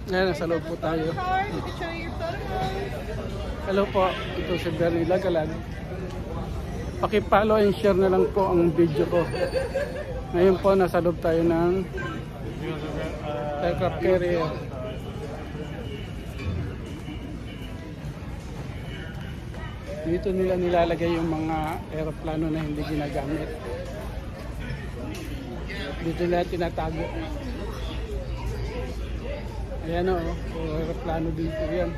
Ngayon, nasa loob po tayo. Hello po, ito si Bernie Lagalag. Paki-follow and share na lang po ang video ko. Ngayon po, nasa loob tayo ng aircraft carrier. Dito nila nilalagay yung mga aeroplano na hindi ginagamit. Dito nila tinatago. Ayan o, aeroplano dito yan.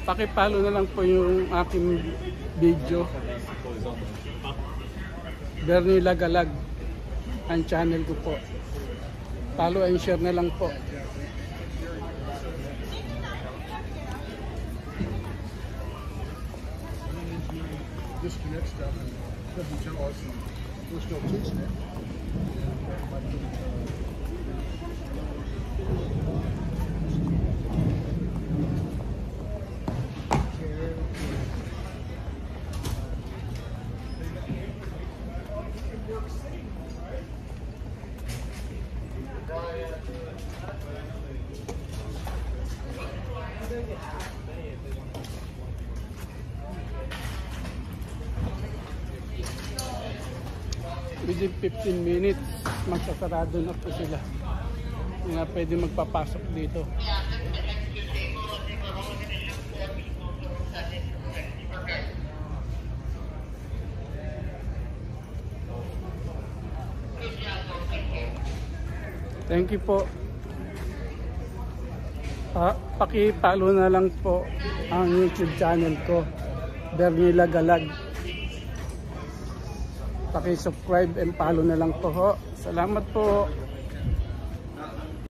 Paki-follow na lang po yung aking video. Bernie Lagalag ang channel ko po. Follow and share na lang po. Disconnect stuff and doesn't tell us we're still teaching it. Within 15 minutes, magsasarado na po sila. Hindi na pwede magpapasok dito. Thank you po. Paki-follow na lang po ang YouTube channel ko, Bernie Lagalag. Paki-subscribe and follow na lang po ho. Salamat po.